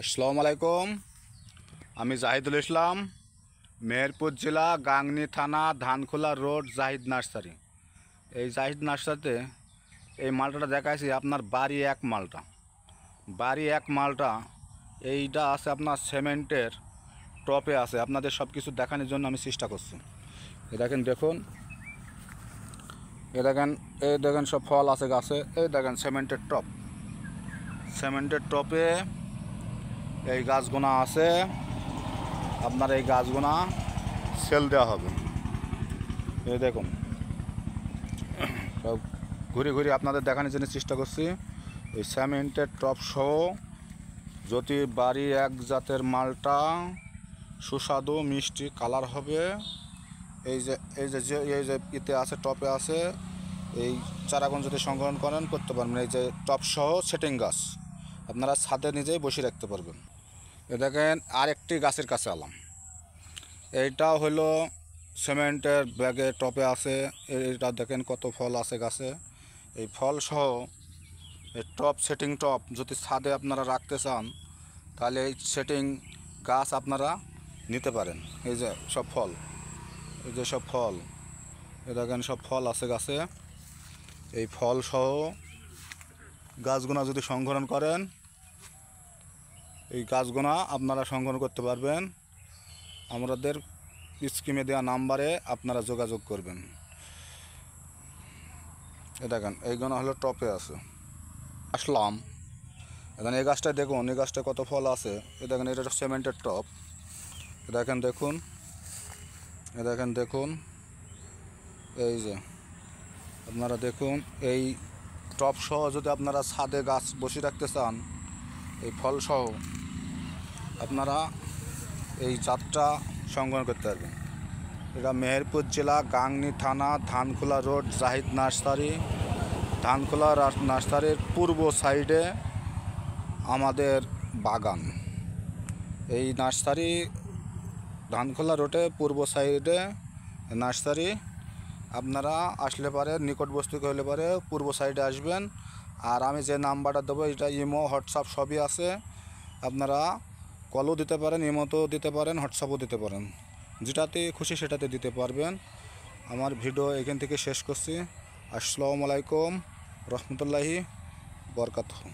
আসসালামু আলাইকুম। আমি জাহিদুল ইসলাম, মেহেরপুর জেলা, গাংনী থানা, ধানখোলা রোড, জাহিদ নার্সারি। এই জাহিদ নার্সারিতে এই মালটাটা দেখাইছি আপনার বাড়ি এক মালটা এইটা আছে আপনার সিমেন্টের টপে আছে। আপনাদের সব কিছু দেখানোর জন্য আমি চেষ্টা করছি। এ দেখুন এই দেখেন সব ফল আছে গাছে। এই দেখেন সিমেন্টের টপে এই গাছগুনা আছে। আপনার এই গাছগুনা সেল দেওয়া হবে। এই দেখুন সব ঘুরে আপনাদের দেখানোর জন্য চেষ্টা করছি। এই সিমেন্টের টপ সহ যদি বাড়ি এক জাতের মালটা সুস্বাদু মিষ্টি কালার হবে। এই যে ইতে আছে, টপে আছে। এই চারাগুন যদি সংগ্রহ করতে পারবেন। এই যে টপ সহ সেটিং গাছ আপনারা ছাদে নিজেই বসিয়ে রাখতে পারবেন। এ দেখেন আরেকটি গাছের কাছে আলাম। এইটাও হলো সিমেন্টের ব্যাগে টপে আছে। এইটা দেখেন কত ফল আছে গাছে। এই ফল সহ এই সেটিং টপ যদি ছাদে আপনারা রাখতে চান তাহলে এই সেটিং গাছ আপনারা নিতে পারেন। এই যে সব ফল, এই দেখেন সব ফল আছে গাছে। এই ফল সহ গাছগুনা যদি সংগ্রহ করেন, এই গাছগুনা আপনারা সংগ্রহ করতে পারবেন। আমাদের স্ক্রিনে দেওয়া নাম্বারে আপনারা যোগাযোগ করবেন। এ দেখেন এইগুলো হলো টপে আছে। আসলাম এখানে এই গাছটা দেখুন, এই গাছটা কত ফল আছে। এ দেখেন এটা সিমেন্টের টপ। এ দেখেন দেখুন এই যে আপনারা দেখুন এই টপ সহ যদি আপনারা ছাদে গাছ বসিয়ে রাখতে চান, এই ফল সহ আপনারা এই জাতটা সংগ্রহ করতে পারবেন। এটা মেহেরপুর জেলা, গাংনী থানা, ধানখোলা রোড, জাহিদ নার্সারি। ধানখোলা নার্সারির পূর্ব সাইডে আমাদের বাগান। এই নার্সারি ধানখোলা রোডে পূর্ব সাইডে নার্সারি। আপনারা আসলে পারে, নিকটবর্তী হলে পারে পূর্ব সাইডে আসবেন। আর আমি যে নাম্বারটা দেবো এটা ইমো, হোয়াটসঅ্যাপ সবই আছে। আপনারা কলও দিতে পারেন, ইমোতেও দিতে পারেন, হোয়াটসঅ্যাপও দিতে পারেন। যেটাতে খুশি সেটাতে দিতে পারবেন। আমার ভিডিও এখান থেকে শেষ করছি। আসসালামু আলাইকুম রহমতুল্লাহি বরকাতুহু।